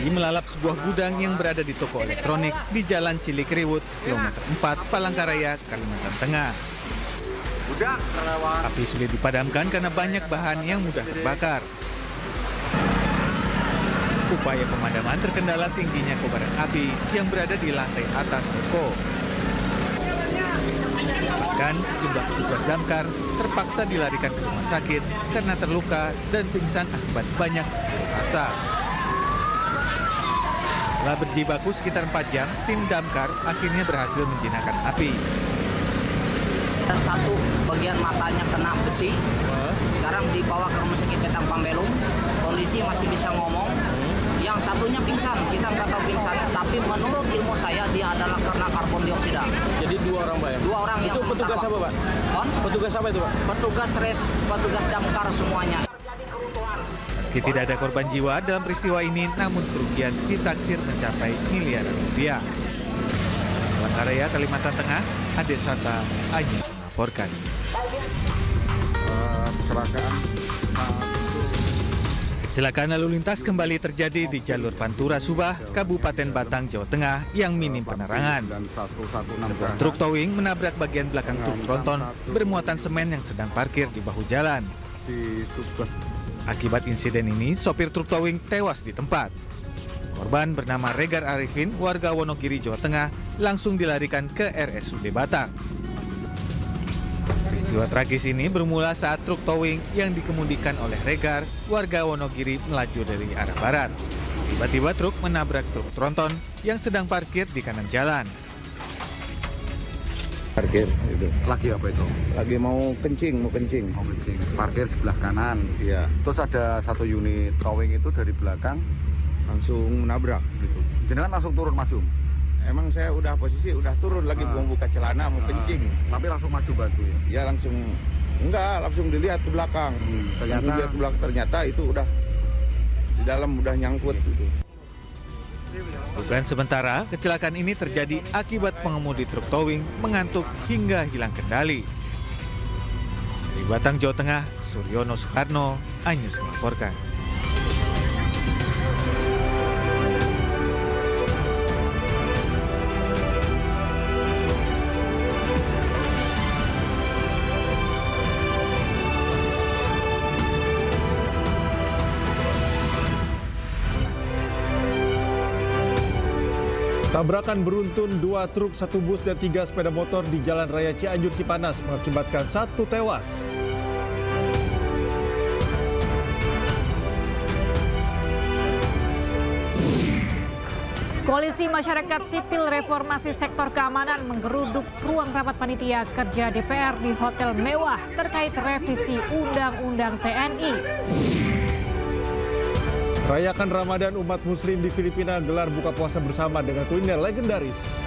Api melalap sebuah gudang yang berada di toko elektronik di Jalan Cilikriwut, kilometer 4, Palangkaraya, Kalimantan Tengah. Api sulit dipadamkan karena banyak bahan yang mudah terbakar. Upaya pemadaman terkendala tingginya kobaran api yang berada di lantai atas toko. Bahkan sejumlah petugas damkar terpaksa dilarikan ke rumah sakit karena terluka dan pingsan akibat banyak asap. Setelah berjibaku sekitar 4 jam, tim damkar akhirnya berhasil menjinakkan api. Satu bagian matanya kena besi, sekarang dibawa ke rumah sakit Petang Pambelum, kondisi masih bisa ngomong. Yang satunya pingsan, kita nggak tahu pingsannya, tapi menurut ilmu saya dia adalah karena karbon dioksida. Jadi 2 orang, Pak ya? 2 orang yang itu petugas apa, Pak? Petugas apa itu, Pak? Petugas damkar semuanya. Meski tidak ada korban jiwa dalam peristiwa ini, namun kerugian ditaksir mencapai miliaran rupiah. Palangkaraya, Kalimantan Tengah, Ade Sata, Anyus melaporkan. Kecelakaan lalu lintas kembali terjadi di jalur Pantura Subah, Kabupaten Batang, Jawa Tengah yang minim penerangan. Sebuah truk towing menabrak bagian belakang truk tronton bermuatan semen yang sedang parkir di bahu jalan. Akibat insiden ini, sopir truk towing tewas di tempat. Korban bernama Regar Arifin, warga Wonogiri, Jawa Tengah, langsung dilarikan ke RSUD Batang. Peristiwa tragis ini bermula saat truk towing yang dikemudikan oleh Regar, warga Wonogiri, melaju dari arah barat. Tiba-tiba truk menabrak truk tronton yang sedang parkir di kanan jalan. Parkir itu. Lagi apa itu? Lagi mau kencing. Parkir sebelah kanan. Iya. Terus ada satu unit towing itu dari belakang Langsung menabrak gitu. jenengan langsung turun maju. Emang saya udah posisi udah turun lagi mau buka celana mau kencing. Tapi langsung maju batu ya? Ya langsung dilihat ke belakang. Ternyata itu udah di dalam udah nyangkut gitu. Dugaan sementara, kecelakaan ini terjadi akibat pengemudi truk towing mengantuk hingga hilang kendali. Di Batang, Jawa Tengah, Suryono Soekarno, Anyus melaporkan. Tabrakan beruntun 2 truk, 1 bus, dan 3 sepeda motor di Jalan Raya Cianjur Cipanas mengakibatkan 1 tewas. Koalisi Masyarakat Sipil Reformasi Sektor Keamanan menggeruduk ruang rapat panitia kerja DPR di hotel mewah terkait revisi Undang-Undang TNI. Rayakan Ramadan umat Muslim di Filipina gelar buka puasa bersama dengan kuliner legendaris.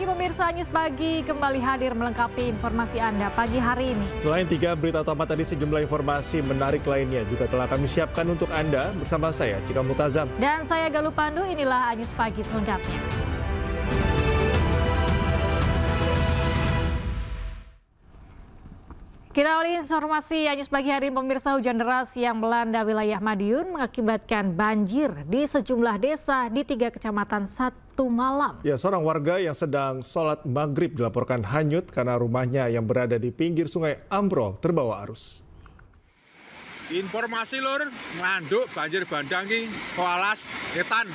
Pemirsa News Pagi kembali hadir melengkapi informasi Anda pagi hari ini. Selain 3 berita utama tadi, sejumlah informasi menarik lainnya juga telah kami siapkan untuk Anda bersama saya, Cika Multazam. Dan saya Galuh Pandu, inilah News Pagi selengkapnya. Kita awali informasi News Pagi hari ini, pemirsa. Hujan deras yang melanda wilayah Madiun mengakibatkan banjir di sejumlah desa di 3 kecamatan satu malam. Ya, seorang warga yang sedang sholat maghrib dilaporkan hanyut karena rumahnya yang berada di pinggir sungai ambrol terbawa arus. Informasi lur, nganduk banjir bandang ki koalas etan.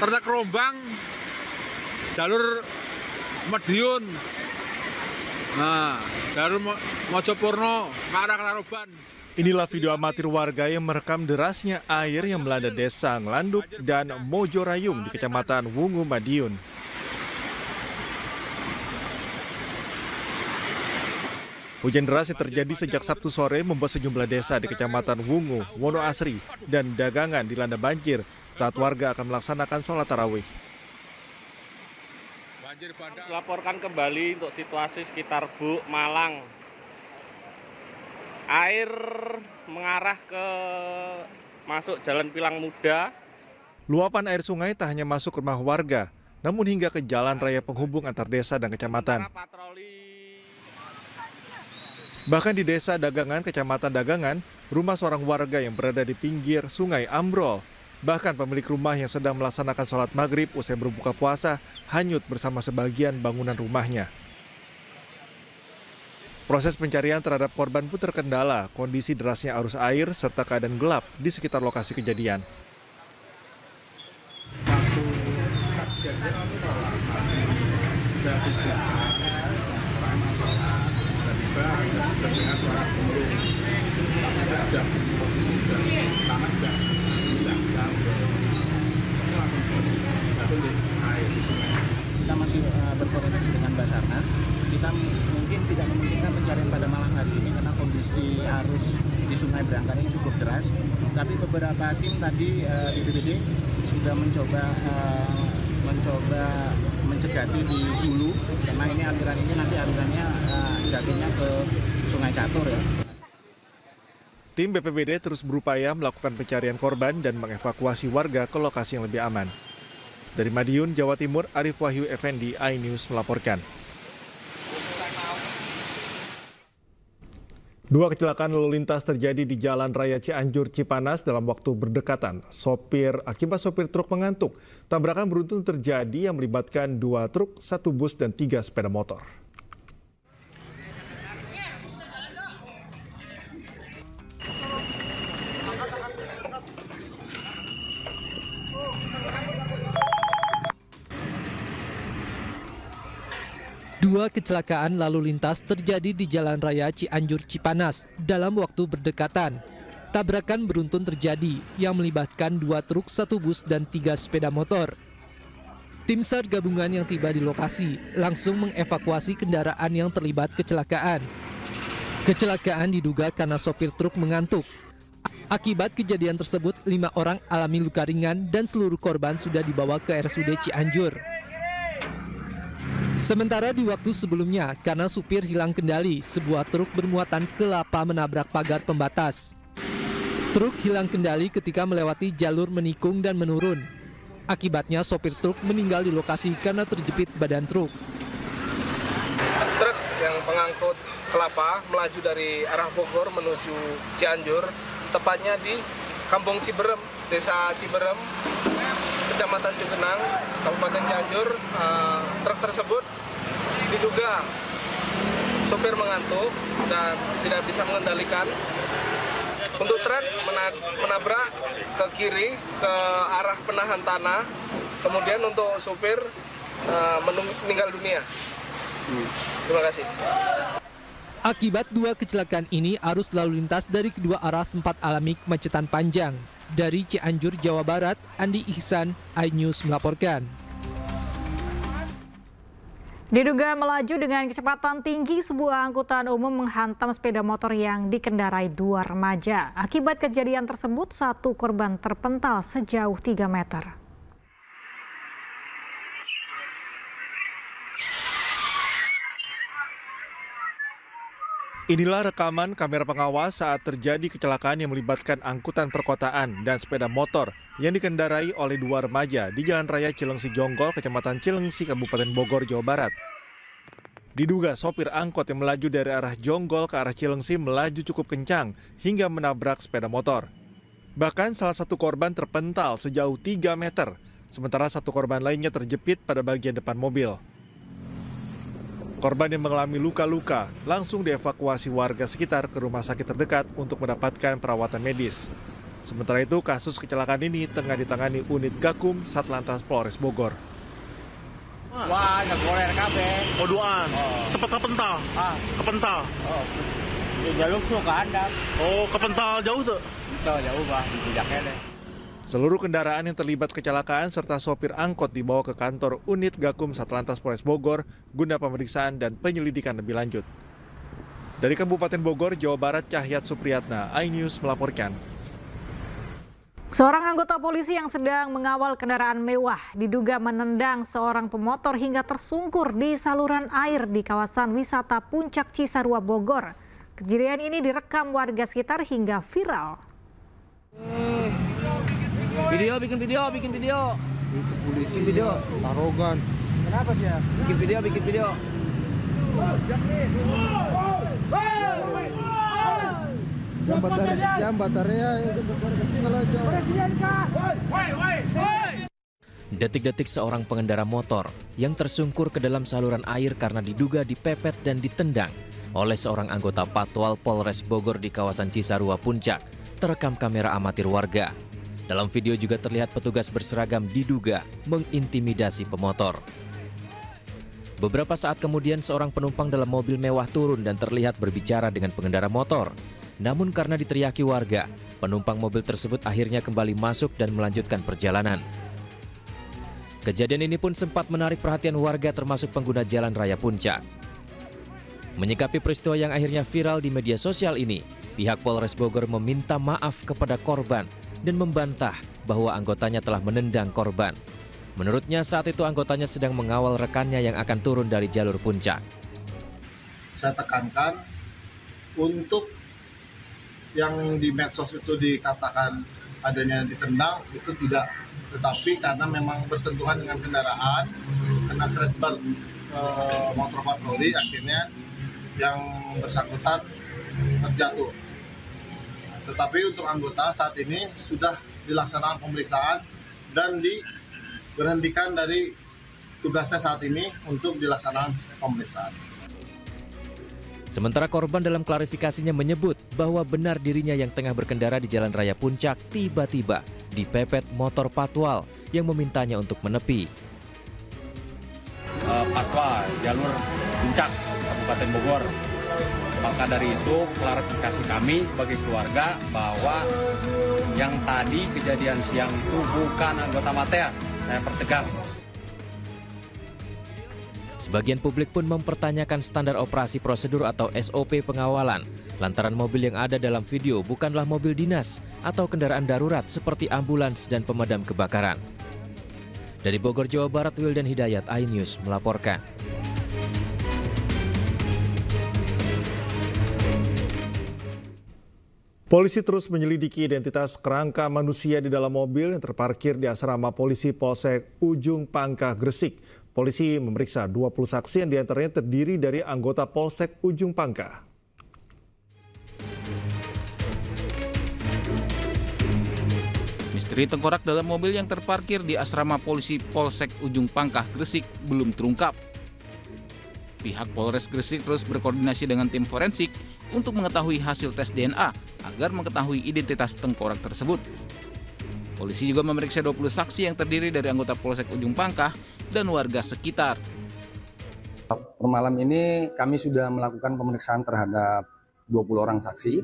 Tertek rombang jalur Madiun. Nah, jalur Mojopurno ke arah Kararoban. Inilah video amatir warga yang merekam derasnya air yang melanda desa Nglanduk dan Mojorayung di Kecamatan Wungu, Madiun. Hujan deras yang terjadi sejak Sabtu sore membuat sejumlah desa di Kecamatan Wungu, Wonoasri, dan Dagangan dilanda banjir saat warga akan melaksanakan sholat tarawih. Laporkan kembali untuk situasi sekitar Buk, Malang. Air mengarah ke masuk Jalan Pilang Muda. Luapan air sungai tak hanya masuk ke rumah warga, namun hingga ke jalan raya penghubung antar desa dan kecamatan. Bahkan di desa Dagangan, kecamatan Dagangan, rumah seorang warga yang berada di pinggir sungai ambrol. Bahkan pemilik rumah yang sedang melaksanakan sholat maghrib usai berbuka puasa hanyut bersama sebagian bangunan rumahnya. Proses pencarian terhadap korban pun terkendala kondisi derasnya arus air serta keadaan gelap di sekitar lokasi kejadian. Kita masih berkoordinasi dengan Basarnas. Kita mungkin tidak memungkinkan pencarian pada malam hari ini karena kondisi arus di sungai berangkatnya cukup deras. Tapi beberapa tim tadi di BPBD sudah mencoba mencegati di hulu, karena ini aliran ini nanti alirannya jatuhnya ke Sungai Catur ya. Tim BPBD terus berupaya melakukan pencarian korban dan mengevakuasi warga ke lokasi yang lebih aman. Dari Madiun, Jawa Timur, Arif Wahyu Effendi, iNews melaporkan. Dua kecelakaan lalu lintas terjadi di Jalan Raya Cianjur Cipanas dalam waktu berdekatan. Akibat sopir truk mengantuk. Tabrakan beruntun terjadi yang melibatkan 2 truk, 1 bus, dan 3 sepeda motor. Dua kecelakaan lalu lintas terjadi di Jalan Raya Cianjur Cipanas dalam waktu berdekatan. Tabrakan beruntun terjadi yang melibatkan 2 truk, 1 bus, dan 3 sepeda motor. Tim SAR gabungan yang tiba di lokasi langsung mengevakuasi kendaraan yang terlibat kecelakaan. Kecelakaan diduga karena sopir truk mengantuk. Akibat kejadian tersebut, 5 orang alami luka ringan dan seluruh korban sudah dibawa ke RSUD Cianjur. Sementara di waktu sebelumnya, karena supir hilang kendali, sebuah truk bermuatan kelapa menabrak pagar pembatas. Truk hilang kendali ketika melewati jalur menikung dan menurun. Akibatnya sopir truk meninggal di lokasi karena terjepit badan truk. Truk yang pengangkut kelapa melaju dari arah Bogor menuju Cianjur, tepatnya di Kampung Ciberem, Desa Ciberem, Kecamatan Cugenang, Kabupaten Cianjur. Truk tersebut diduga sopir mengantuk dan tidak bisa mengendalikan. Untuk truk menabrak ke kiri ke arah penahan tanah, kemudian untuk sopir meninggal dunia. Terima kasih. Akibat 2 kecelakaan ini, arus lalu lintas dari kedua arah sempat alami kemacetan panjang. Dari Cianjur, Jawa Barat, Andi Ihsan, iNews melaporkan. Diduga melaju dengan kecepatan tinggi, sebuah angkutan umum menghantam sepeda motor yang dikendarai 2 remaja. Akibat kejadian tersebut, 1 korban terpental sejauh 3 meter. Inilah rekaman kamera pengawas saat terjadi kecelakaan yang melibatkan angkutan perkotaan dan sepeda motor yang dikendarai oleh 2 remaja di Jalan Raya Cilengsi Jonggol, Kecamatan Cilengsi, Kabupaten Bogor, Jawa Barat. Diduga sopir angkot yang melaju dari arah Jonggol ke arah Cilengsi melaju cukup kencang hingga menabrak sepeda motor. Bahkan salah satu korban terpental sejauh 3 meter, sementara 1 korban lainnya terjepit pada bagian depan mobil. Korban yang mengalami luka-luka langsung dievakuasi warga sekitar ke rumah sakit terdekat untuk mendapatkan perawatan medis. Sementara itu, kasus kecelakaan ini tengah ditangani unit Gakum Satlantas Polres Bogor. Wah, ngegoler kabeh. Duaan. Sempat kepental. Kepental. Di jalur tuh ke handap. Kepental jauh tuh. Jauh, Bang. Di Jakele. Seluruh kendaraan yang terlibat kecelakaan serta sopir angkot dibawa ke kantor unit Gakum Satlantas Polres Bogor guna pemeriksaan dan penyelidikan lebih lanjut. Dari Kabupaten Bogor, Jawa Barat, Cahyat Supriyatna, iNews melaporkan. Seorang anggota polisi yang sedang mengawal kendaraan mewah diduga menendang seorang pemotor hingga tersungkur di saluran air di kawasan wisata Puncak Cisarua, Bogor. Kejadian ini direkam warga sekitar hingga viral. Bikin video. Itu polisi video. Arogan. Kenapa dia? Bikin video. Detik-detik seorang pengendara motor yang tersungkur ke dalam saluran air karena diduga dipepet dan ditendang oleh seorang anggota Patwal Polres Bogor di kawasan Cisarua Puncak terekam kamera amatir warga. Dalam video juga terlihat petugas berseragam diduga mengintimidasi pemotor. Beberapa saat kemudian seorang penumpang dalam mobil mewah turun dan terlihat berbicara dengan pengendara motor. Namun karena diteriaki warga, penumpang mobil tersebut akhirnya kembali masuk dan melanjutkan perjalanan. Kejadian ini pun sempat menarik perhatian warga termasuk pengguna Jalan Raya Puncak. Menyikapi peristiwa yang akhirnya viral di media sosial ini, pihak Polres Bogor meminta maaf kepada korban dan membantah bahwa anggotanya telah menendang korban. Menurutnya saat itu anggotanya sedang mengawal rekannya yang akan turun dari jalur puncak. Saya tekankan untuk yang di medsos itu dikatakan adanya ditendang itu tidak, tetapi karena memang bersentuhan dengan kendaraan, kena crash bar motor patroli, akhirnya yang bersangkutan terjatuh. Tetapi untuk anggota saat ini sudah dilaksanakan pemeriksaan dan diberhentikan dari tugasnya saat ini untuk dilaksanakan pemeriksaan. Sementara korban dalam klarifikasinya menyebut bahwa benar dirinya yang tengah berkendara di Jalan Raya Puncak tiba-tiba dipepet motor Patwal yang memintanya untuk menepi. Patwal, jalur Puncak, Kabupaten Bogor. Maka dari itu klarifikasi kami sebagai keluarga bahwa yang tadi kejadian siang itu bukan anggota Matea. Saya pertegas. Sebagian publik pun mempertanyakan standar operasi prosedur atau SOP pengawalan, lantaran mobil yang ada dalam video bukanlah mobil dinas atau kendaraan darurat seperti ambulans dan pemadam kebakaran. Dari Bogor, Jawa Barat, Wildan Hidayat, iNews melaporkan. Polisi terus menyelidiki identitas kerangka manusia di dalam mobil yang terparkir di asrama polisi Polsek Ujung Pangkah, Gresik. Polisi memeriksa 20 saksi yang diantaranya terdiri dari anggota Polsek Ujung Pangkah. Misteri tengkorak dalam mobil yang terparkir di asrama polisi Polsek Ujung Pangkah, Gresik belum terungkap. Pihak Polres Gresik terus berkoordinasi dengan tim forensik untuk mengetahui hasil tes DNA agar mengetahui identitas tengkorak tersebut. Polisi juga memeriksa 20 saksi yang terdiri dari anggota Polsek Ujung Pangkah dan warga sekitar. Per malam ini kami sudah melakukan pemeriksaan terhadap 20 orang saksi,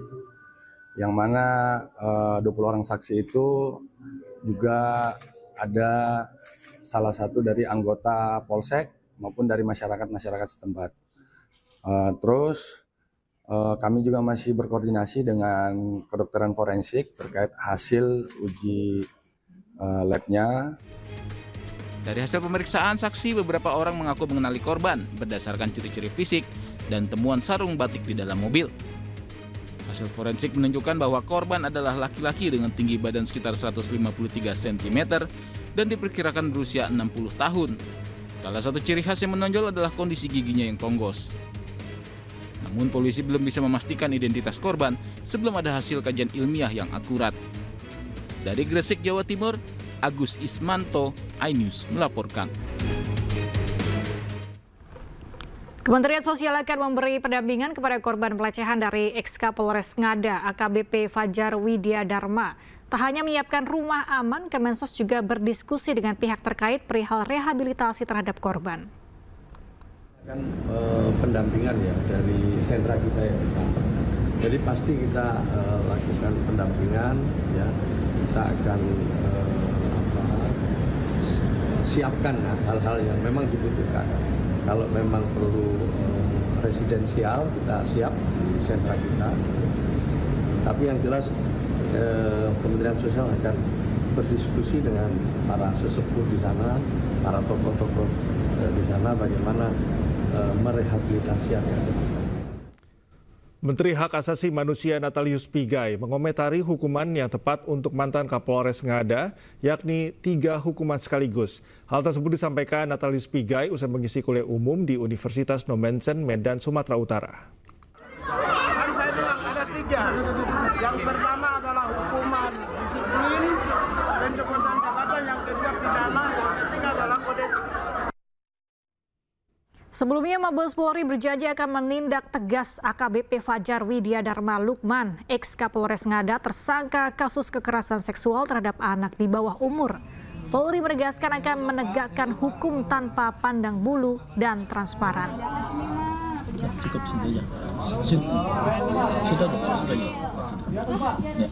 yang mana 20 orang saksi itu juga ada salah satu dari anggota Polsek maupun dari masyarakat setempat. Terus kami juga masih berkoordinasi dengan kedokteran forensik terkait hasil uji labnya. Dari hasil pemeriksaan saksi, beberapa orang mengaku mengenali korban berdasarkan ciri-ciri fisik dan temuan sarung batik di dalam mobil. Hasil forensik menunjukkan bahwa korban adalah laki-laki dengan tinggi badan sekitar 153 cm dan diperkirakan berusia 60 tahun. Salah satu ciri khas yang menonjol adalah kondisi giginya yang tonggos. Namun polisi belum bisa memastikan identitas korban sebelum ada hasil kajian ilmiah yang akurat. Dari Gresik, Jawa Timur, Agus Ismanto, iNews melaporkan. Kementerian Sosial akan memberi pendampingan kepada korban pelecehan dari ex-Kapolres Ngada AKBP Fajar Widya Dharma. Tak hanya menyiapkan rumah aman, Kemensos juga berdiskusi dengan pihak terkait perihal rehabilitasi terhadap korban. Pendampingan ya dari sentra kita yang di sana. Jadi pasti kita lakukan pendampingan, ya kita akan siapkan hal-hal yang memang dibutuhkan. Kalau memang perlu residensial, kita siap di sentra kita. Tapi yang jelas Kementerian Sosial akan berdiskusi dengan para sesepuh di sana, para tokoh-tokoh di sana bagaimana merehabilitasi anak-anak. Menteri Hak Asasi Manusia Natalius Pigai mengomentari hukuman yang tepat untuk mantan Kapolres Ngada, yakni 3 hukuman sekaligus. Hal tersebut disampaikan Natalius Pigai usai mengisi kuliah umum di Universitas Nomensen, Medan, Sumatera Utara. Kan saya bilang ada 3. Yang pertama adalah hukuman disiplin, pencopotan jabatan, yang kedua pidana, yang ketiga adalah kode. Sebelumnya, Mabes Polri berjanji akan menindak tegas AKBP Fajar Widya Dharma Lukman, ex-Kapolres Ngada, tersangka kasus kekerasan seksual terhadap anak di bawah umur. Polri menegaskan akan menegakkan hukum tanpa pandang bulu dan transparan. Cukup sini aja. Sudah. Ya.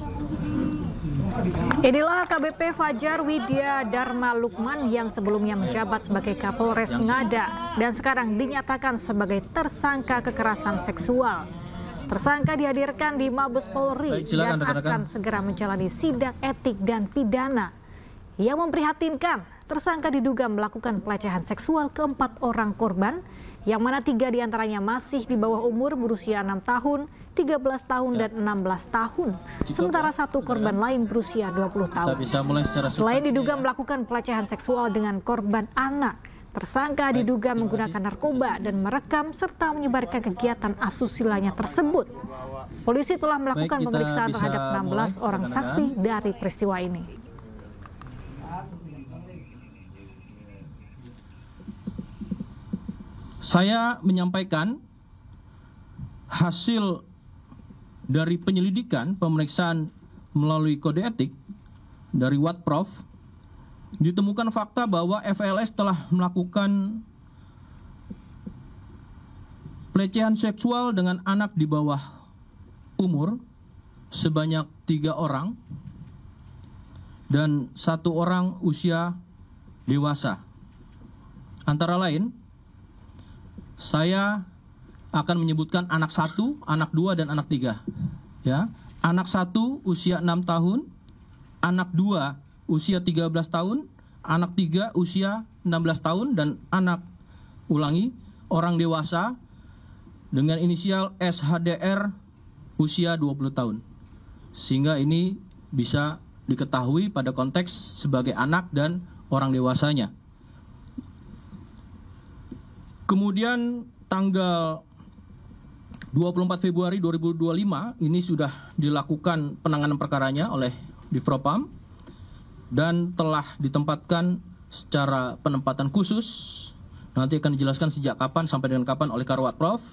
Inilah AKBP Fajar Widya Dharma Lukman yang sebelumnya menjabat sebagai Kapolres Ngada dan sekarang dinyatakan sebagai tersangka kekerasan seksual. Tersangka dihadirkan di Mabes Polri dan akan segera menjalani sidang etik dan pidana. Yang memprihatinkan, tersangka diduga melakukan pelecehan seksual ke 4 orang korban, yang mana 3 diantaranya masih di bawah umur berusia 6 tahun, 13 tahun, dan 16 tahun. Sementara 1 korban lain berusia 20 tahun. Selain diduga melakukan pelecehan seksual dengan korban anak, tersangka diduga menggunakan narkoba dan merekam serta menyebarkan kegiatan asusilanya tersebut. Polisi telah melakukan pemeriksaan terhadap 16 orang saksi dari peristiwa ini. Saya menyampaikan hasil dari penyelidikan pemeriksaan melalui kode etik dari Watprof, ditemukan fakta bahwa FLS telah melakukan pelecehan seksual dengan anak di bawah umur sebanyak 3 orang dan 1 orang usia dewasa. Antara lain, saya akan menyebutkan anak 1, anak 2, dan anak 3. Ya, anak 1 usia 6 tahun, anak 2 usia 13 tahun, anak 3 usia 16 tahun, dan anak, orang dewasa dengan inisial SHDR usia 20 tahun. Sehingga ini bisa diketahui pada konteks sebagai anak dan orang dewasanya. Kemudian tanggal 24 Februari 2025 ini sudah dilakukan penanganan perkaranya oleh Divpropam dan telah ditempatkan secara penempatan khusus. Nanti akan dijelaskan sejak kapan sampai dengan kapan oleh Karwatprof,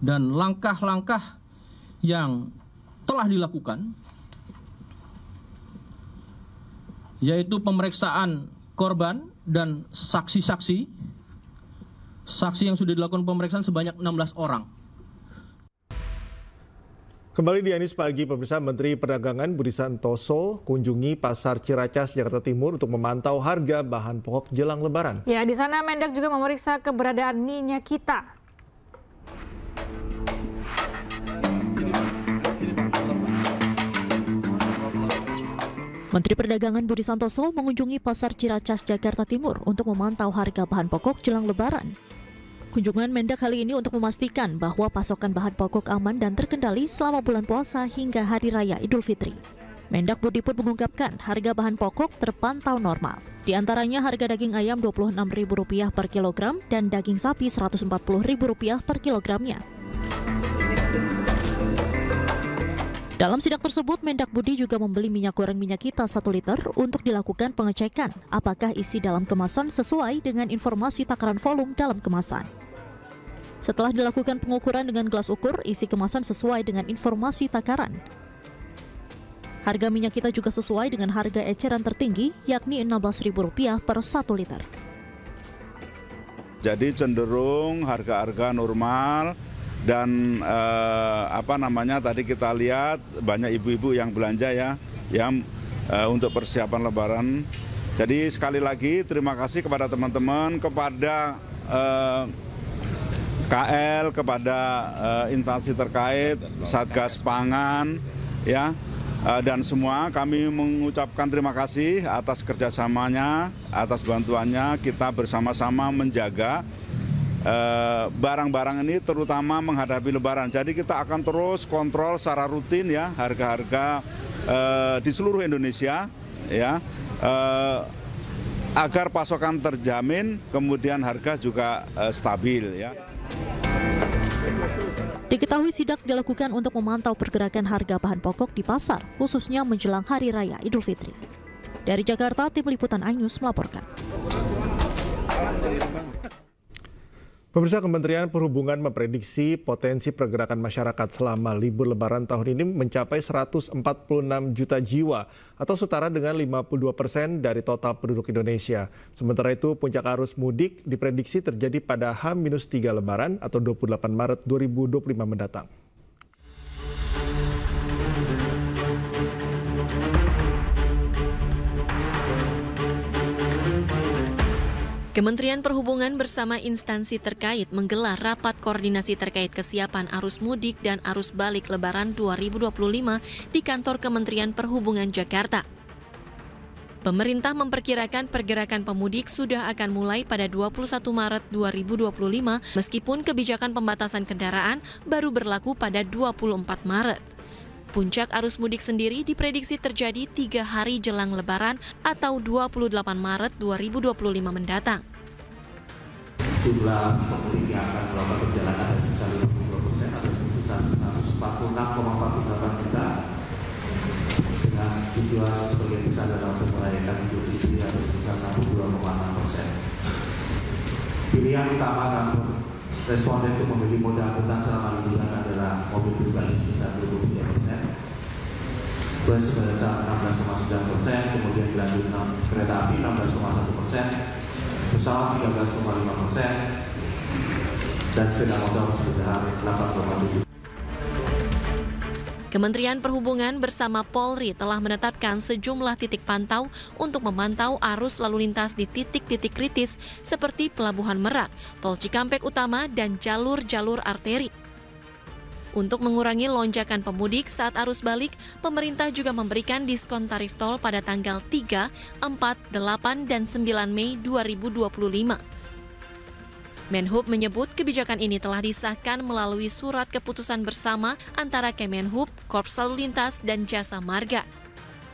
dan langkah-langkah yang telah dilakukan yaitu pemeriksaan korban dan saksi-saksi. Saksi yang sudah dilakukan pemeriksaan sebanyak 16 orang. Kembali di Anies Pagi, pemirsa, Menteri Perdagangan Budi Santoso kunjungi Pasar Ciracas, Jakarta Timur untuk memantau harga bahan pokok jelang Lebaran. Ya, di sana Mendak juga memeriksa keberadaan minyak kita. Menteri Perdagangan Budi Santoso mengunjungi Pasar Ciracas, Jakarta Timur untuk memantau harga bahan pokok jelang Lebaran. Kunjungan Mendak kali ini untuk memastikan bahwa pasokan bahan pokok aman dan terkendali selama bulan puasa hingga Hari Raya Idul Fitri. Mendak Budi pun mengungkapkan harga bahan pokok terpantau normal. Di antaranya harga daging ayam Rp26.000 per kilogram dan daging sapi Rp140.000 per kilogramnya. Dalam sidak tersebut, Mendak Budi juga membeli minyak goreng minyak kita 1 liter untuk dilakukan pengecekan apakah isi dalam kemasan sesuai dengan informasi takaran volume dalam kemasan. Setelah dilakukan pengukuran dengan gelas ukur, isi kemasan sesuai dengan informasi takaran. Harga minyak kita juga sesuai dengan harga eceran tertinggi, yakni Rp16.000 per 1 liter. Jadi cenderung harga-harga normal. Dan tadi kita lihat banyak ibu-ibu yang belanja yang untuk persiapan Lebaran. Jadi sekali lagi terima kasih kepada teman-teman, kepada KL, kepada instansi terkait, Satgas Pangan, dan semua kami mengucapkan terima kasih atas kerjasamanya, atas bantuannya. Kita bersama-sama menjaga barang-barang ini terutama menghadapi Lebaran. Jadi kita akan terus kontrol secara rutin ya harga-harga di seluruh Indonesia ya agar pasokan terjamin, kemudian harga juga stabil ya. Diketahui sidak dilakukan untuk memantau pergerakan harga bahan pokok di pasar, khususnya menjelang Hari Raya Idul Fitri. Dari Jakarta, Tim Liputan iNews melaporkan. Pemirsa, Kementerian Perhubungan memprediksi potensi pergerakan masyarakat selama libur Lebaran tahun ini mencapai 146 juta jiwa atau setara dengan 52% dari total penduduk Indonesia. Sementara itu, puncak arus mudik diprediksi terjadi pada H-3 Lebaran atau 28 Maret 2025 mendatang. Kementerian Perhubungan bersama instansi terkait menggelar rapat koordinasi terkait kesiapan arus mudik dan arus balik Lebaran 2025 di kantor Kementerian Perhubungan Jakarta. Pemerintah memperkirakan pergerakan pemudik sudah akan mulai pada 21 Maret 2025 meskipun kebijakan pembatasan kendaraan baru berlaku pada 24 Maret. Puncak arus mudik sendiri diprediksi terjadi 3 hari jelang Lebaran atau 28 Maret 2025 mendatang. Jumlah pemudik yang akan melakukan perjalanan ada sebesar 52% atau sebesar 146,48 juta dengan tujuan sebagian besar dalam untuk merayakan Idul Fitri atau sebesar 62,6%. Pilihan utama untuk responden untuk memilih moda angkutan selama liburan adalah mobil pribadi sebesar 23%, bus sebesar 16,9%, kemudian dilanjut kereta api 16,1%, pesawat 13,5%, dan sepeda motor sebesar 8,7%. Kementerian Perhubungan bersama Polri telah menetapkan sejumlah titik pantau untuk memantau arus lalu lintas di titik-titik kritis seperti Pelabuhan Merak, Tol Cikampek Utama, dan jalur-jalur arteri. Untuk mengurangi lonjakan pemudik saat arus balik, pemerintah juga memberikan diskon tarif tol pada tanggal 3, 4, 8, dan 9 Mei 2025. Menhub menyebut kebijakan ini telah disahkan melalui surat keputusan bersama antara Kemenhub, Korps Lalu Lintas, dan Jasa Marga.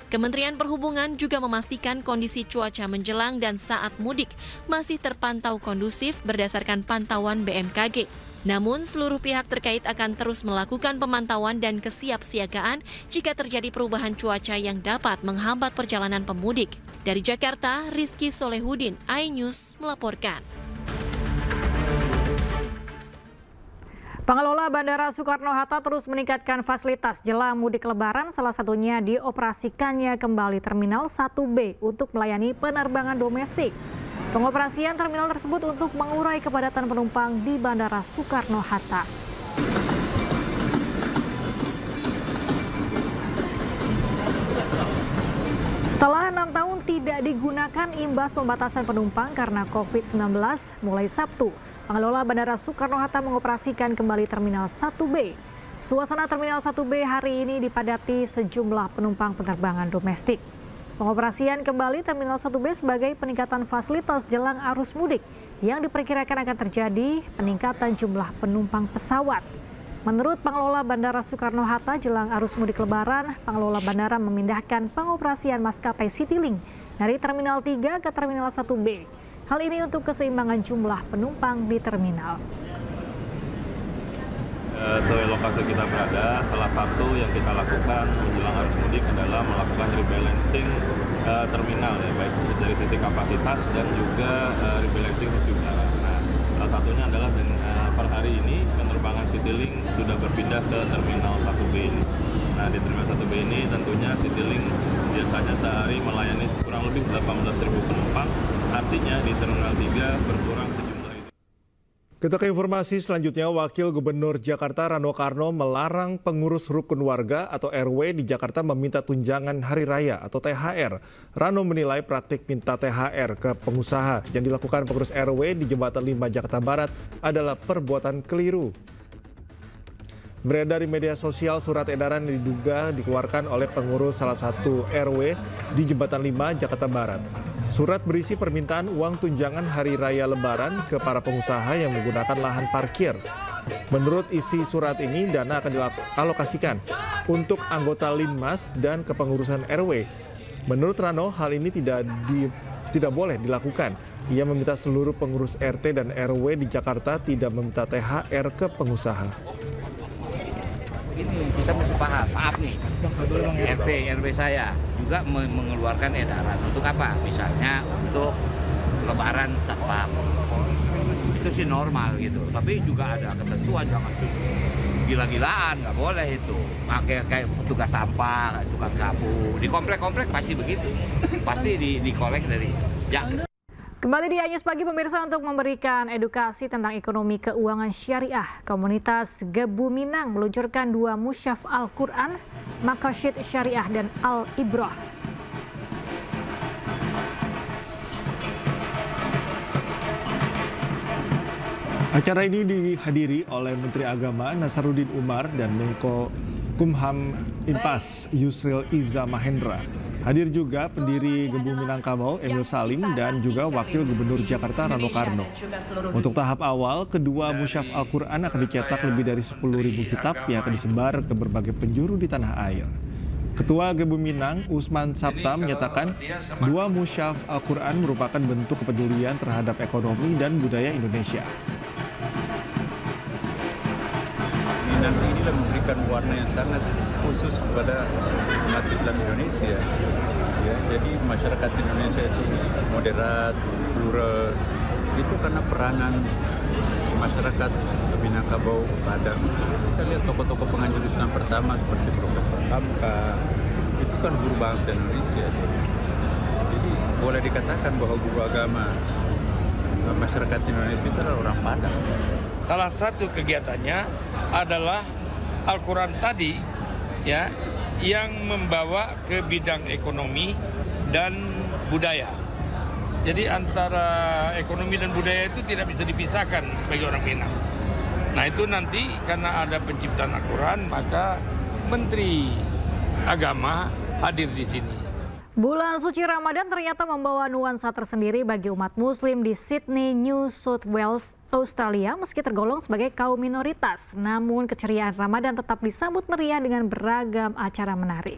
Kementerian Perhubungan juga memastikan kondisi cuaca menjelang dan saat mudik masih terpantau kondusif berdasarkan pantauan BMKG. Namun, seluruh pihak terkait akan terus melakukan pemantauan dan kesiapsiagaan jika terjadi perubahan cuaca yang dapat menghambat perjalanan pemudik. Dari Jakarta, Rizky Solehudin, iNews melaporkan. Pengelola Bandara Soekarno-Hatta terus meningkatkan fasilitas jelang mudik Lebaran, salah satunya dioperasikannya kembali Terminal 1B untuk melayani penerbangan domestik. Pengoperasian terminal tersebut untuk mengurai kepadatan penumpang di Bandara Soekarno-Hatta. Setelah 6 tahun tidak digunakan imbas pembatasan penumpang karena COVID-19, mulai Sabtu, pengelola Bandara Soekarno-Hatta mengoperasikan kembali Terminal 1B. Suasana Terminal 1B hari ini dipadati sejumlah penumpang penerbangan domestik. Pengoperasian kembali Terminal 1B sebagai peningkatan fasilitas jelang arus mudik yang diperkirakan akan terjadi peningkatan jumlah penumpang pesawat. Menurut pengelola Bandara Soekarno-Hatta jelang arus mudik Lebaran, pengelola bandara memindahkan pengoperasian maskapai Citylink dari Terminal 3 ke Terminal 1B. Hal ini untuk keseimbangan jumlah penumpang di terminal. Sesuai lokasi kita berada, salah satu yang kita lakukan menjelang arus mudik adalah melakukan rebalancing terminal, ya, baik dari sisi kapasitas dan juga rebalancing sisi udara. Nah, salah satunya adalah per hari ini penerbangan Citylink sudah berpindah ke Terminal 1B ini. Nah, di Terminal 1B ini tentunya Citylink biasanya sehari melayani kurang lebih 18.000 penumpang, artinya di Terminal 3 berkurang sejumlah. Kita ke informasi selanjutnya, Wakil Gubernur Jakarta Rano Karno melarang pengurus rukun warga atau RW di Jakarta meminta tunjangan hari raya atau THR. Rano menilai praktik minta THR ke pengusaha yang dilakukan pengurus RW di Jembatan 5 Jakarta Barat adalah perbuatan keliru. Beredar di media sosial surat edaran yang diduga dikeluarkan oleh pengurus salah satu RW di Jembatan 5 Jakarta Barat. Surat berisi permintaan uang tunjangan hari raya Lebaran ke para pengusaha yang menggunakan lahan parkir. Menurut isi surat ini, dana akan dialokasikan untuk anggota Linmas dan kepengurusan RW. Menurut Rano, hal ini tidak boleh dilakukan. Ia meminta seluruh pengurus RT dan RW di Jakarta tidak meminta THR ke pengusaha. Ini kita mesti paham, maaf nih, RT RW saya juga mengeluarkan edaran untuk apa? Misalnya untuk lebaran satpam, itu sih normal gitu. Tapi juga ada ketentuan, jangan gila-gilaan, nggak boleh itu. Pakai kayak petugas sampah, tukang sapu, di komplek-komplek pasti begitu, pasti dikolek dari jak. Kembali di Anyus Pagi pemirsa untuk memberikan edukasi tentang ekonomi keuangan syariah. Komunitas Gebu Minang meluncurkan 2 musyaf Al-Quran, Maqasid Syariah dan Al-Ibrah. Acara ini dihadiri oleh Menteri Agama Nasaruddin Umar dan Menko Kumham Impas Yusril Iza Mahendra. Hadir juga pendiri Gebu Minangkabau Emil Salim dan juga Wakil Gubernur Jakarta Rano Karno. Untuk tahap awal, kedua musyaf Al-Quran akan dicetak lebih dari 10.000 kitab yang akan disebar ke berbagai penjuru di tanah air. Ketua Gebu Minang, Usman Sabta, menyatakan 2 musyaf Al-Quran merupakan bentuk kepedulian terhadap ekonomi dan budaya Indonesia. Nanti inilah memberikan warna yang sangat khusus kepada umat Islam Indonesia. Ya, jadi masyarakat Indonesia itu moderat, plural. Itu karena peranan masyarakat Minangkabau Padang. Kita lihat tokoh-tokoh penganjur Islam pertama seperti Profesor Hamka, itu kan guru bangsa Indonesia. Jadi boleh dikatakan bahwa guru agama masyarakat Indonesia itu adalah orang Padang. Salah satu kegiatannya adalah Al-Quran tadi ya, yang membawa ke bidang ekonomi dan budaya. Jadi antara ekonomi dan budaya itu tidak bisa dipisahkan bagi orang Minang. Nah itu nanti karena ada penciptaan Al-Quran, maka Menteri Agama hadir di sini. Bulan suci Ramadan ternyata membawa nuansa tersendiri bagi umat Muslim di Sydney, New South Wales, Australia. Meski tergolong sebagai kaum minoritas, namun keceriaan Ramadan tetap disambut meriah dengan beragam acara menarik.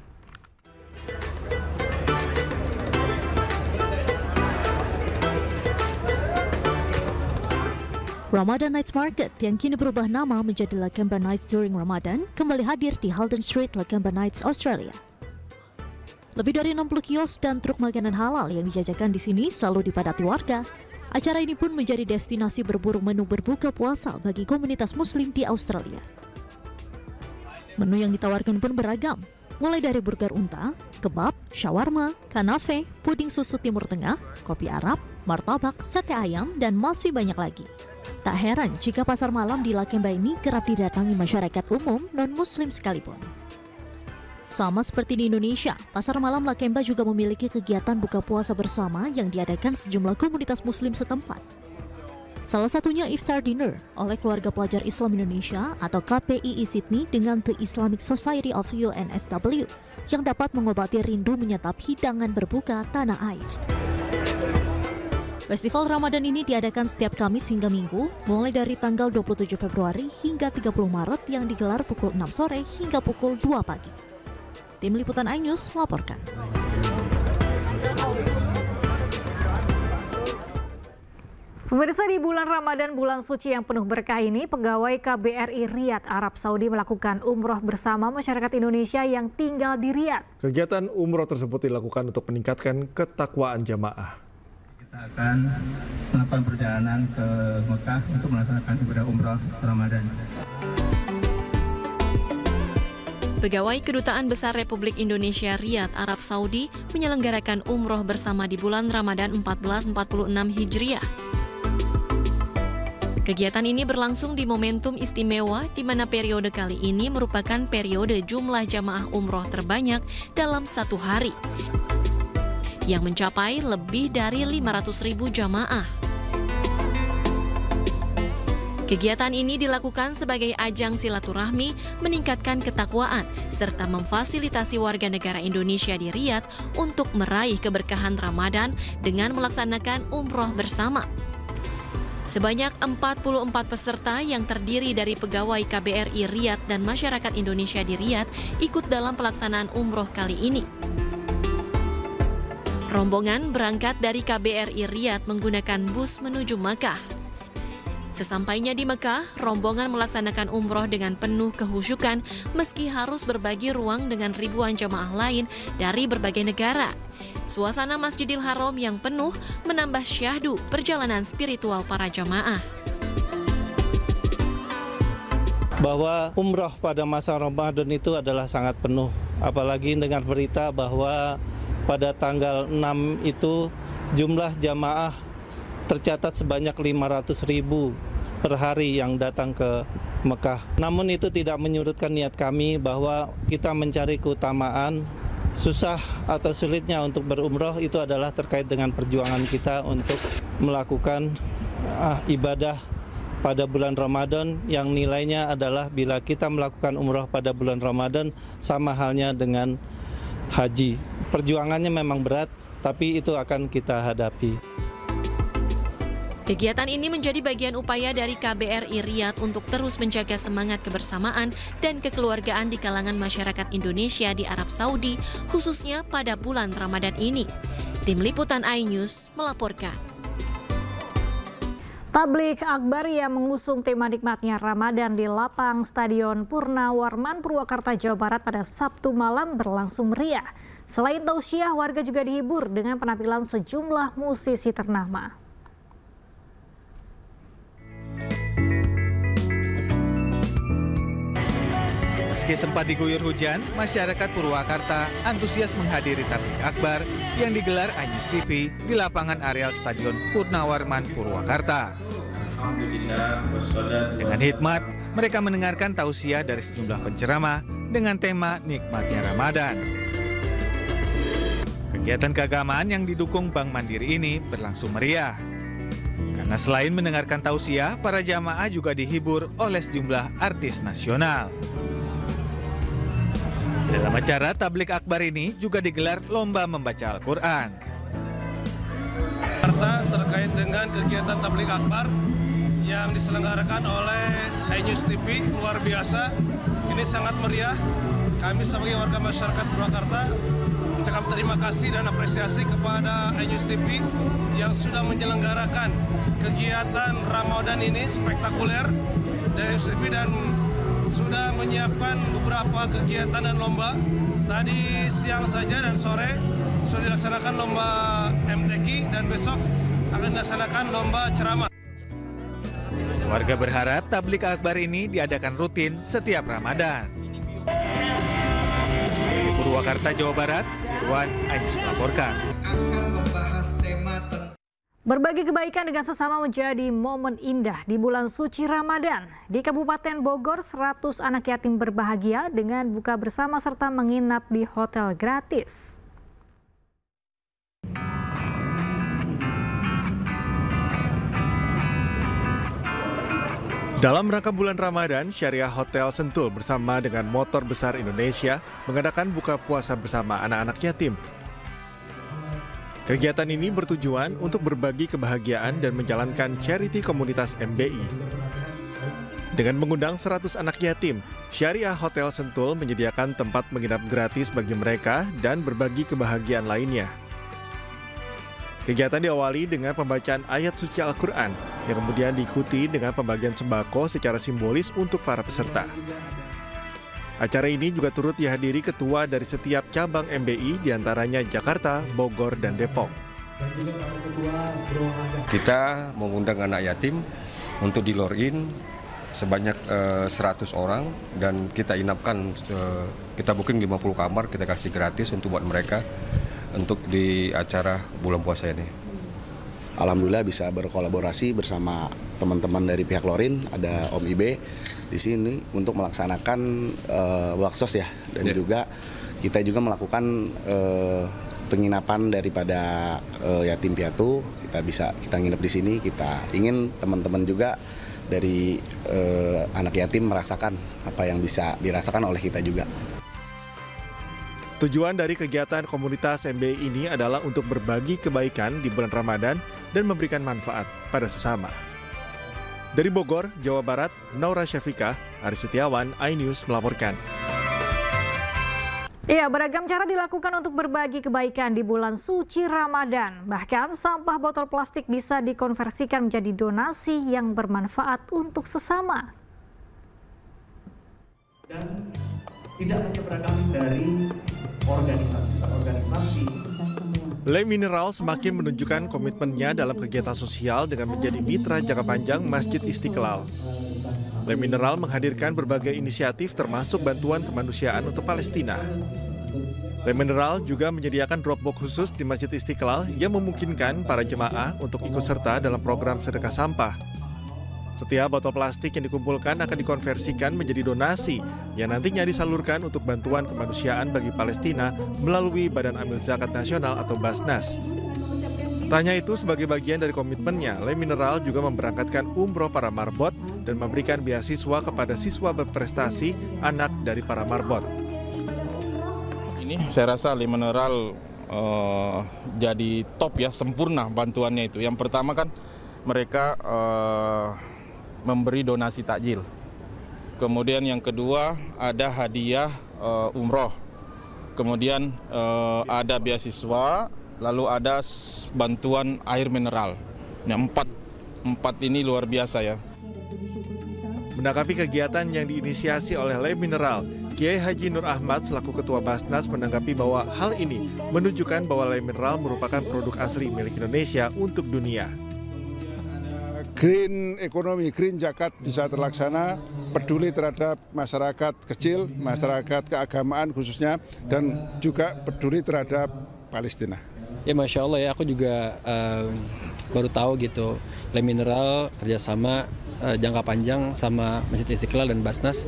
Ramadan Nights Market yang kini berubah nama menjadi Lakemba Nights During Ramadan kembali hadir di Halden Street, Lakemba Nights, Australia. Lebih dari 60 kios dan truk makanan halal yang dijajakan di sini selalu dipadati warga. Acara ini pun menjadi destinasi berburu menu berbuka puasa bagi komunitas Muslim di Australia. Menu yang ditawarkan pun beragam, mulai dari burger unta, kebab, shawarma, kanafe, puding susu Timur Tengah, kopi Arab, martabak, sate ayam, dan masih banyak lagi. Tak heran jika pasar malam di Lakemba ini kerap didatangi masyarakat umum non-Muslim sekalipun. Sama seperti di Indonesia, pasar malam Lakemba juga memiliki kegiatan buka puasa bersama yang diadakan sejumlah komunitas Muslim setempat. Salah satunya Iftar Dinner oleh keluarga pelajar Islam Indonesia atau KPII Sydney dengan The Islamic Society of UNSW yang dapat mengobati rindu menyantap hidangan berbuka tanah air. Festival Ramadan ini diadakan setiap Kamis hingga Minggu, mulai dari tanggal 27 Februari hingga 30 Maret yang digelar pukul 6 sore hingga pukul 2 pagi. Tim Liputan iNews melaporkan. Pemirsa, di bulan Ramadan, bulan suci yang penuh berkah ini, pegawai KBRI Riyadh, Arab Saudi melakukan umroh bersama masyarakat Indonesia yang tinggal di Riyadh. Kegiatan umroh tersebut dilakukan untuk meningkatkan ketakwaan jamaah. Kita akan melakukan perjalanan ke Mekah untuk melaksanakan ibadah umroh Ramadan. Pegawai Kedutaan Besar Republik Indonesia Riyadh, Arab Saudi menyelenggarakan umroh bersama di bulan Ramadan 1446 Hijriah. Kegiatan ini berlangsung di momentum istimewa di mana periode kali ini merupakan periode jumlah jamaah umroh terbanyak dalam satu hari, yang mencapai lebih dari 500.000 jamaah. Kegiatan ini dilakukan sebagai ajang silaturahmi, meningkatkan ketakwaan, serta memfasilitasi warga negara Indonesia di Riyadh untuk meraih keberkahan Ramadan dengan melaksanakan umroh bersama. Sebanyak 44 peserta yang terdiri dari pegawai KBRI Riyadh dan masyarakat Indonesia di Riyadh ikut dalam pelaksanaan umroh kali ini. Rombongan berangkat dari KBRI Riyadh menggunakan bus menuju Makkah. Sesampainya di Mekah, rombongan melaksanakan umroh dengan penuh kehusyukan meski harus berbagi ruang dengan ribuan jamaah lain dari berbagai negara. Suasana Masjidil Haram yang penuh menambah syahdu perjalanan spiritual para jamaah. Bahwa umroh pada masa Ramadan itu adalah sangat penuh, apalagi dengan berita bahwa pada tanggal 6 itu jumlah jamaah tercatat sebanyak 500.000 per hari yang datang ke Mekah. Namun itu tidak menyurutkan niat kami bahwa kita mencari keutamaan. Susah atau sulitnya untuk berumroh itu adalah terkait dengan perjuangan kita untuk melakukan ibadah pada bulan Ramadan yang nilainya adalah bila kita melakukan umroh pada bulan Ramadan sama halnya dengan haji. Perjuangannya memang berat, tapi itu akan kita hadapi. Kegiatan ini menjadi bagian upaya dari KBRI Riyadh untuk terus menjaga semangat kebersamaan dan kekeluargaan di kalangan masyarakat Indonesia di Arab Saudi, khususnya pada bulan Ramadan ini. Tim Liputan iNews melaporkan. Tablik akbar yang mengusung tema nikmatnya Ramadan di lapang Stadion Purnawarman, Purwakarta, Jawa Barat pada Sabtu malam berlangsung meriah. Selain tausiah, warga juga dihibur dengan penampilan sejumlah musisi ternama. Meski sempat diguyur hujan, masyarakat Purwakarta antusias menghadiri tablik akbar yang digelar iNews TV di lapangan areal Stadion Purnawarman, Purwakarta. Dengan hikmat, mereka mendengarkan tausiah dari sejumlah penceramah dengan tema nikmatnya Ramadan. Kegiatan keagamaan yang didukung Bank Mandiri ini berlangsung meriah. Karena selain mendengarkan tausiah, para jamaah juga dihibur oleh sejumlah artis nasional. Dalam acara tablik akbar ini juga digelar lomba membaca Al-Quran. Terkait dengan kegiatan tablik akbar yang diselenggarakan oleh iNews TV, luar biasa. Ini sangat meriah. Kami sebagai warga masyarakat Purwakarta mengucapkan terima kasih dan apresiasi kepada iNews TV yang sudah menyelenggarakan kegiatan Ramadan ini spektakuler dari iNews TV dan sudah menyiapkan beberapa kegiatan dan lomba. Tadi siang saja dan sore sudah dilaksanakan lomba MTQ dan besok akan dilaksanakan lomba ceramah. Warga berharap tablik akbar ini diadakan rutin setiap Ramadan. Dari Purwakarta, Jawa Barat, Irwan iNews melaporkan. Berbagi kebaikan dengan sesama menjadi momen indah di bulan suci Ramadan. Di Kabupaten Bogor, 100 anak yatim berbahagia dengan buka bersama serta menginap di hotel gratis. Dalam rangka bulan Ramadan, Syariah Hotel Sentul bersama dengan Motor Besar Indonesia mengadakan buka puasa bersama anak-anak yatim. Kegiatan ini bertujuan untuk berbagi kebahagiaan dan menjalankan charity komunitas MBI. Dengan mengundang 100 anak yatim, Syariah Hotel Sentul menyediakan tempat menginap gratis bagi mereka dan berbagi kebahagiaan lainnya. Kegiatan diawali dengan pembacaan ayat suci Al-Quran, yang kemudian diikuti dengan pembagian sembako secara simbolis untuk para peserta. Acara ini juga turut dihadiri ketua dari setiap cabang MBI, diantaranya Jakarta, Bogor, dan Depok. Kita mengundang anak yatim untuk di lore-in sebanyak 100 orang dan kita inapkan, kita booking 50 kamar, kita kasih gratis untuk buat mereka untuk di acara bulan puasa ini. Alhamdulillah bisa berkolaborasi bersama teman-teman dari pihak Lorin, ada Om Ibe di sini untuk melaksanakan baksos ya, dan juga kita juga melakukan penginapan daripada yatim piatu. Kita nginep di sini. Kita ingin teman-teman juga dari anak yatim merasakan apa yang bisa dirasakan oleh kita juga. Tujuan dari kegiatan komunitas MBI ini adalah untuk berbagi kebaikan di bulan Ramadan dan memberikan manfaat pada sesama. Dari Bogor, Jawa Barat, Naura Syafiqah, Aris Setiawan, iNews melaporkan. Iya, beragam cara dilakukan untuk berbagi kebaikan di bulan suci Ramadan. Bahkan sampah botol plastik bisa dikonversikan menjadi donasi yang bermanfaat untuk sesama. Dan tidak hanya beragam dari organisasi. Le Mineral semakin menunjukkan komitmennya dalam kegiatan sosial dengan menjadi mitra jangka panjang Masjid Istiqlal. Le Mineral menghadirkan berbagai inisiatif termasuk bantuan kemanusiaan untuk Palestina. Le Mineral juga menyediakan dropbox khusus di Masjid Istiqlal yang memungkinkan para jemaah untuk ikut serta dalam program sedekah sampah. Setiap botol plastik yang dikumpulkan akan dikonversikan menjadi donasi yang nantinya disalurkan untuk bantuan kemanusiaan bagi Palestina melalui Badan Amil Zakat Nasional atau Basnas. Tak hanya itu, sebagai bagian dari komitmennya, Le Mineral juga memberangkatkan umroh para marbot dan memberikan beasiswa kepada siswa berprestasi anak dari para marbot. Ini saya rasa Le Mineral jadi top ya, sempurna bantuannya itu. Yang pertama kan mereka memberi donasi takjil. Kemudian yang kedua ada hadiah umroh. Kemudian ada beasiswa, lalu ada bantuan air mineral. Nah, empat ini luar biasa ya. Menanggapi kegiatan yang diinisiasi oleh Le Mineral, Kiai Haji Nur Ahmad selaku Ketua Basnas menanggapi bahwa hal ini menunjukkan bahwa Le Mineral merupakan produk asli milik Indonesia untuk dunia. Green ekonomi, green zakat bisa terlaksana, peduli terhadap masyarakat kecil, masyarakat keagamaan khususnya, dan juga peduli terhadap Palestina. Ya Masya Allah ya, aku juga baru tahu gitu, Le Mineral kerjasama jangka panjang sama Masjid Istiqlal dan Basnas.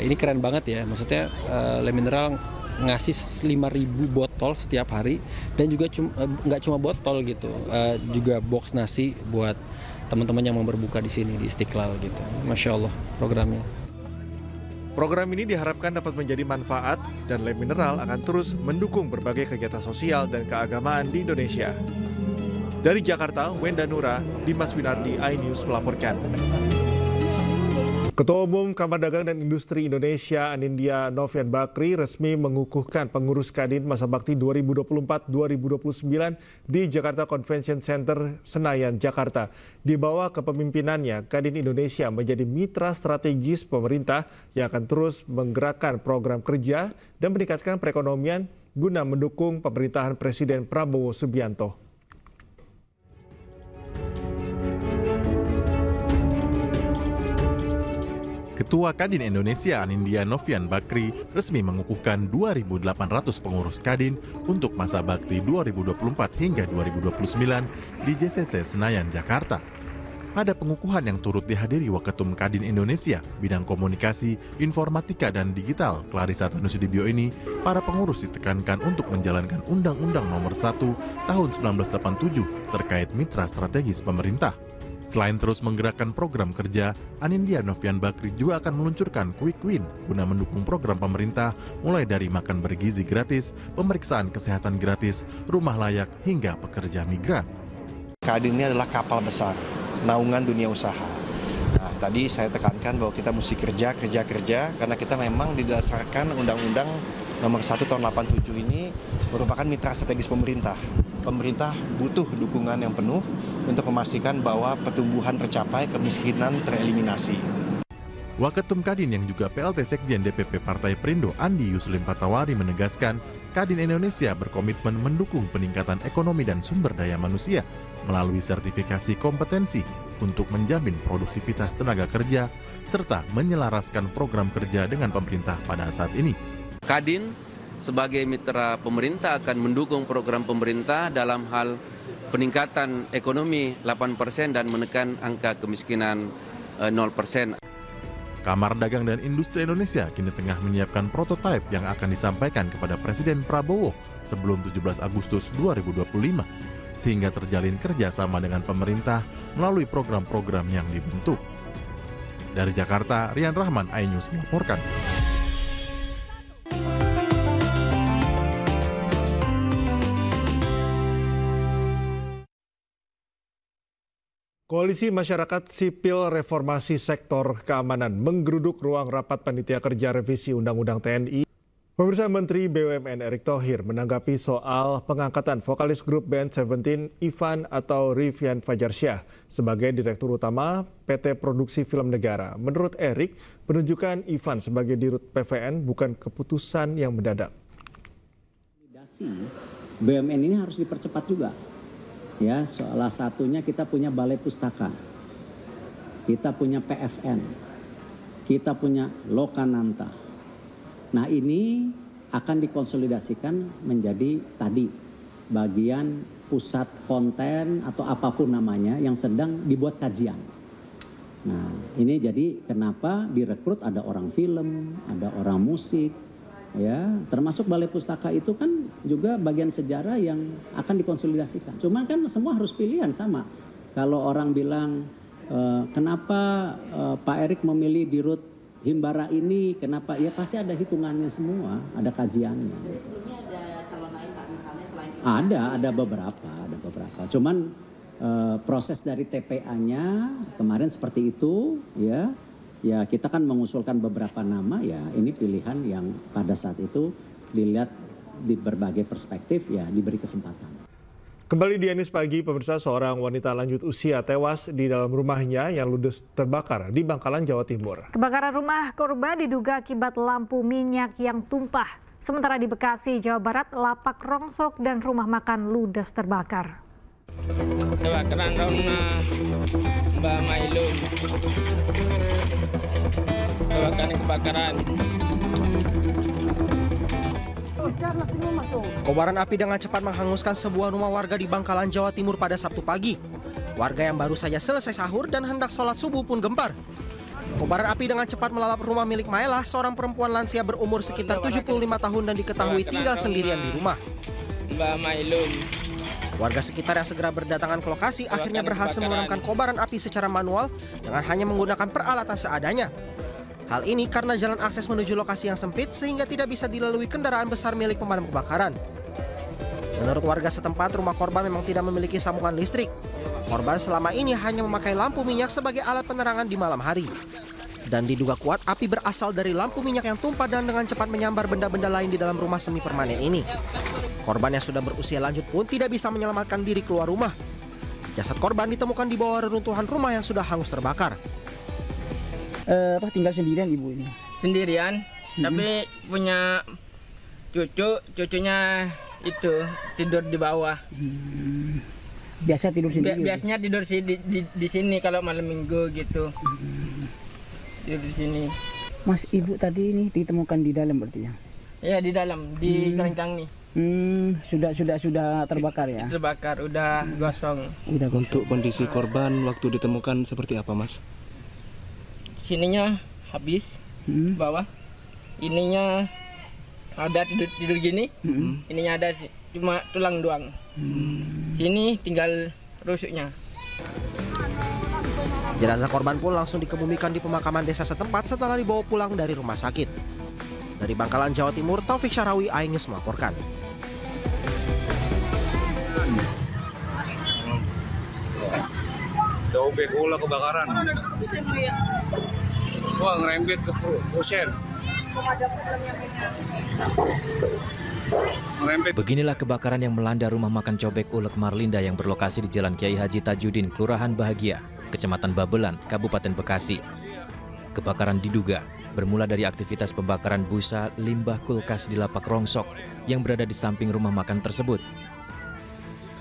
Ini keren banget ya, maksudnya Le Mineral ngasih 5.000 botol setiap hari, dan juga nggak cuma botol gitu, juga box nasi buat teman-teman yang mau berbuka di sini di Istiqlal gitu. Masya Allah programnya. Program ini diharapkan dapat menjadi manfaat dan Le Mineral akan terus mendukung berbagai kegiatan sosial dan keagamaan di Indonesia. Dari Jakarta, Wenda Nura, Dimas Winardi, iNews melaporkan. Ketua Umum Kamar Dagang dan Industri Indonesia Anindya Novian Bakri resmi mengukuhkan pengurus Kadin Masa Bakti 2024-2029 di Jakarta Convention Center, Senayan, Jakarta. Di bawah kepemimpinannya, Kadin Indonesia menjadi mitra strategis pemerintah yang akan terus menggerakkan program kerja dan meningkatkan perekonomian guna mendukung pemerintahan Presiden Prabowo Subianto. Ketua Kadin Indonesia Anindya Novian Bakri resmi mengukuhkan 2.800 pengurus Kadin untuk masa bakti 2024 hingga 2029 di JCC Senayan, Jakarta. Pada pengukuhan yang turut dihadiri Waketum Kadin Indonesia, bidang komunikasi, informatika, dan digital, Clarissa Tanusudibyo ini, para pengurus ditekankan untuk menjalankan Undang-Undang Nomor 1 Tahun 1987 terkait mitra strategis pemerintah. Selain terus menggerakkan program kerja, Anindya Novian Bakri juga akan meluncurkan Quick Win guna mendukung program pemerintah mulai dari makan bergizi gratis, pemeriksaan kesehatan gratis, rumah layak, hingga pekerja migran. Kadin ini adalah kapal besar, naungan dunia usaha. Nah, tadi saya tekankan bahwa kita mesti kerja, karena kita memang didasarkan Undang-Undang Nomor 1 Tahun 87 ini merupakan mitra strategis pemerintah. Pemerintah butuh dukungan yang penuh untuk memastikan bahwa pertumbuhan tercapai, kemiskinan tereliminasi. Waketum Kadin yang juga PLT Sekjen DPP Partai Perindo Andi Yuslim Patawari menegaskan, Kadin Indonesia berkomitmen mendukung peningkatan ekonomi dan sumber daya manusia melalui sertifikasi kompetensi untuk menjamin produktivitas tenaga kerja serta menyelaraskan program kerja dengan pemerintah pada saat ini. Kadin sebagai mitra pemerintah akan mendukung program pemerintah dalam hal peningkatan ekonomi 8% dan menekan angka kemiskinan 0%. Kamar Dagang dan Industri Indonesia kini tengah menyiapkan prototipe yang akan disampaikan kepada Presiden Prabowo sebelum 17 Agustus 2025, sehingga terjalin kerjasama dengan pemerintah melalui program-program yang dibentuk. Dari Jakarta, Rian Rahman, iNews melaporkan. Koalisi Masyarakat Sipil Reformasi Sektor Keamanan menggeruduk ruang rapat panitia kerja revisi Undang-Undang TNI. Pemirsa, Menteri BUMN Erick Thohir menanggapi soal pengangkatan vokalis grup band Seventeen Ivan atau Rivian Fajarsyah sebagai Direktur Utama PT Produksi Film Negara. Menurut Erick, penunjukan Ivan sebagai Dirut PVN bukan keputusan yang mendadak. BUMN ini harus dipercepat juga. Ya, salah satunya kita punya Balai Pustaka, kita punya PFN, kita punya Lokananta. Nah, ini akan dikonsolidasikan menjadi tadi bagian pusat konten atau apapun namanya yang sedang dibuat kajian. Nah, ini jadi kenapa direkrut ada orang film, ada orang musik, ya, termasuk Balai Pustaka itu kan juga bagian sejarah yang akan dikonsolidasikan. Cuma kan semua harus pilihan sama. Kalau orang bilang kenapa Pak Erick memilih Dirut Himbara ini, kenapa? Ya pasti ada hitungannya semua, ada kajiannya. Sebelumnya ada calon lain Pak, misalnya selain itu? Ada beberapa. Cuman proses dari TPA-nya kemarin seperti itu, ya. Ya kita kan mengusulkan beberapa nama, ya ini pilihan yang pada saat itu dilihat di berbagai perspektif, ya diberi kesempatan. Kembali di Anies Pagi, pemirsa, seorang wanita lanjut usia tewas di dalam rumahnya yang ludes terbakar di Bangkalan, Jawa Timur. Kebakaran rumah korban diduga akibat lampu minyak yang tumpah. Sementara di Bekasi, Jawa Barat, lapak rongsok dan rumah makan ludes terbakar. Kebakaran rumah Mbak Mailun. Kebakaran. Kobaran api dengan cepat menghanguskan sebuah rumah warga di Bangkalan, Jawa Timur pada Sabtu pagi. Warga yang baru saja selesai sahur dan hendak sholat subuh pun gempar. Kobaran api dengan cepat melalap rumah milik Maelah, seorang perempuan lansia berumur sekitar 75 tahun dan diketahui tinggal sendirian di rumah. Mbak Mailun. Warga sekitar yang segera berdatangan ke lokasi akhirnya berhasil memadamkan kobaran api secara manual dengan hanya menggunakan peralatan seadanya. Hal ini karena jalan akses menuju lokasi yang sempit sehingga tidak bisa dilalui kendaraan besar milik pemadam kebakaran. Menurut warga setempat, rumah korban memang tidak memiliki sambungan listrik. Korban selama ini hanya memakai lampu minyak sebagai alat penerangan di malam hari. Dan diduga kuat api berasal dari lampu minyak yang tumpah dan dengan cepat menyambar benda-benda lain di dalam rumah semi permanen ini. Korban yang sudah berusia lanjut pun tidak bisa menyelamatkan diri keluar rumah. Jasad korban ditemukan di bawah reruntuhan rumah yang sudah hangus terbakar. Tinggal sendirian ibu ini? Sendirian, tapi punya cucunya itu tidur di bawah. Biasa tidur sendiri? Biasanya tidur di sini kalau malam minggu gitu. Tidur di sini. Mas, ibu tadi ini ditemukan di dalam berarti ya? Iya, di dalam, di kelengkang nih. Sudah terbakar ya? Terbakar, udah gosong. Untuk kondisi korban waktu ditemukan seperti apa, Mas? Sininya habis, bawah. Ininya ada tidur gini, ininya ada cuma tulang doang. Sini tinggal rusuknya. Jenazah korban pun langsung dikebumikan di pemakaman desa setempat setelah dibawa pulang dari rumah sakit. Dari Bangkalan, Jawa Timur, Taufik Syarawi, iNews melaporkan. Jauh begola kebakaran. Wah, ngerembet ke Posen. Beginilah kebakaran yang melanda rumah makan Cobek Ulek Marlinda yang berlokasi di Jalan Kiai Haji Tajudin, Kelurahan Bahagia, Kecamatan Babelan, Kabupaten Bekasi. Kebakaran diduga bermula dari aktivitas pembakaran busa limbah kulkas di lapak rongsok yang berada di samping rumah makan tersebut.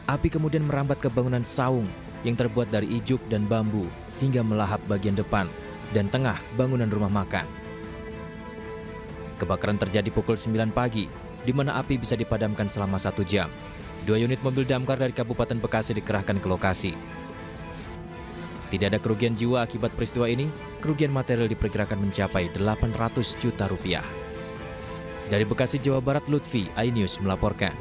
Api kemudian merambat ke bangunan saung yang terbuat dari ijuk dan bambu hingga melahap bagian depan dan tengah bangunan rumah makan. Kebakaran terjadi pukul 9 pagi, di mana api bisa dipadamkan selama 1 jam. 2 unit mobil damkar dari Kabupaten Bekasi dikerahkan ke lokasi. Tidak ada kerugian jiwa akibat peristiwa ini, kerugian material diperkirakan mencapai 800 juta rupiah. Dari Bekasi, Jawa Barat, Lutfi, iNews melaporkan.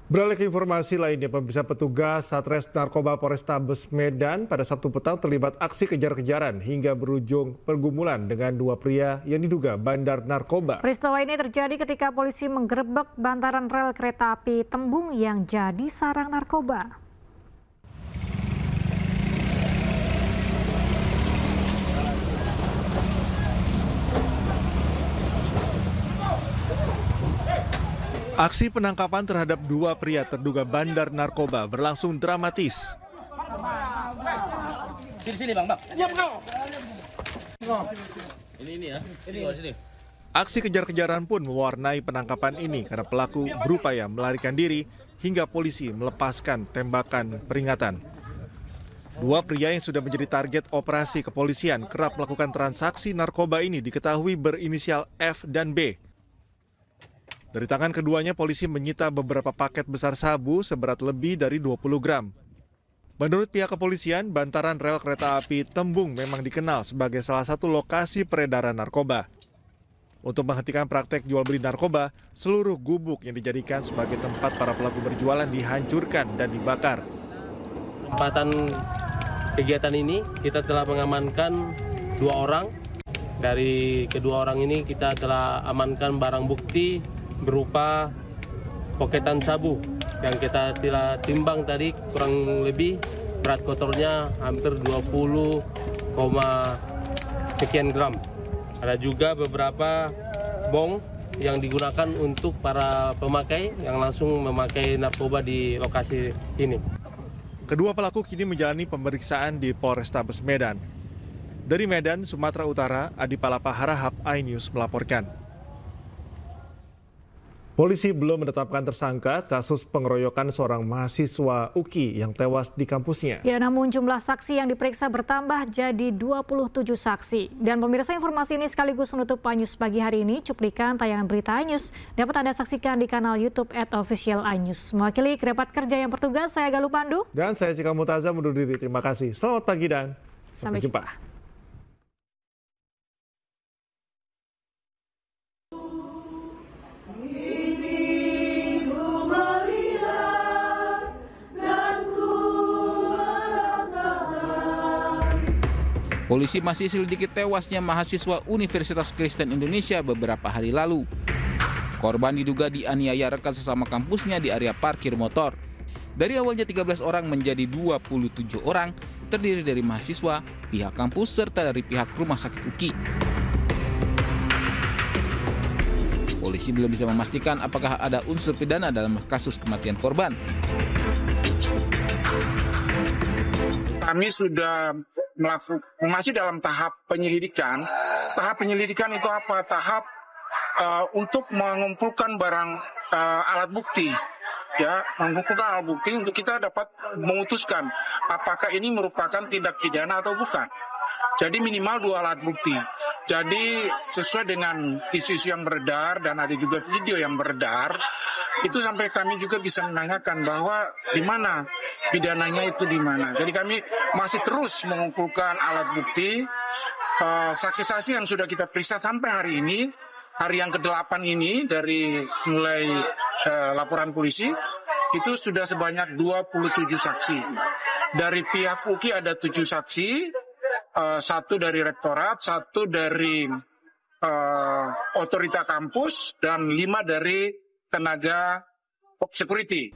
Beralih ke informasi lainnya, pemirsa, petugas Satres Narkoba Polrestabes Medan pada Sabtu petang terlibat aksi kejar-kejaran hingga berujung pergumulan dengan dua pria yang diduga bandar narkoba. Peristiwa ini terjadi ketika polisi menggerebek bantaran rel kereta api Tembung yang jadi sarang narkoba. Aksi penangkapan terhadap dua pria terduga bandar narkoba berlangsung dramatis. Sini bang. Ini ya. Sini. Aksi kejar-kejaran pun mewarnai penangkapan ini karena pelaku berupaya melarikan diri hingga polisi melepaskan tembakan peringatan. Dua pria yang sudah menjadi target operasi kepolisian kerap melakukan transaksi narkoba ini diketahui berinisial F dan B. Dari tangan keduanya, polisi menyita beberapa paket besar sabu seberat lebih dari 20 gram. Menurut pihak kepolisian, bantaran rel kereta api Tembung memang dikenal sebagai salah satu lokasi peredaran narkoba. Untuk menghentikan praktek jual beli narkoba, seluruh gubuk yang dijadikan sebagai tempat para pelaku berjualan dihancurkan dan dibakar. Kesempatan kegiatan ini kita telah mengamankan 2 orang. Dari kedua orang ini kita telah amankan barang bukti berupa poketan sabu yang kita telah timbang tadi, kurang lebih berat kotornya hampir 20, sekian gram. Ada juga beberapa bong yang digunakan untuk para pemakai yang langsung memakai narkoba di lokasi ini. Kedua pelaku kini menjalani pemeriksaan di Polrestabes Medan. Dari Medan, Sumatera Utara, Adi Palapa Harahap, iNews melaporkan. Polisi belum menetapkan tersangka kasus pengeroyokan seorang mahasiswa UKI yang tewas di kampusnya. Ya, namun jumlah saksi yang diperiksa bertambah jadi 27 saksi. Dan pemirsa, informasi ini sekaligus menutup iNews pagi hari ini. Cuplikan tayangan berita iNews dapat Anda saksikan di kanal YouTube @official iNews. Mewakili kerabat kerja yang bertugas, saya Galuh Pandu. Dan saya Cika Mutaza undur diri. Terima kasih. Selamat pagi dan sampai jumpa. Polisi masih selidiki tewasnya mahasiswa Universitas Kristen Indonesia beberapa hari lalu. Korban diduga dianiaya rekan sesama kampusnya di area parkir motor. Dari awalnya 13 orang menjadi 27 orang, terdiri dari mahasiswa, pihak kampus, serta dari pihak rumah sakit UKI. Polisi belum bisa memastikan apakah ada unsur pidana dalam kasus kematian korban. Kami sudah masih dalam tahap penyelidikan. Tahap penyelidikan itu apa? Tahap untuk mengumpulkan barang alat bukti. Ya, mengumpulkan alat bukti untuk kita dapat memutuskan apakah ini merupakan tindak pidana atau bukan. Jadi minimal 2 alat bukti. Jadi sesuai dengan isu-isu yang beredar dan ada juga video yang beredar, itu sampai kami juga bisa menanyakan bahwa di mana pidananya itu di mana. Jadi kami masih terus mengumpulkan alat bukti, saksi-saksi yang sudah kita periksa sampai hari ini, hari yang ke-8 ini dari mulai laporan polisi, itu sudah sebanyak 27 saksi. Dari pihak UKI ada 7 saksi, 1 dari rektorat, 1 dari otorita kampus, dan 5 dari tenaga security.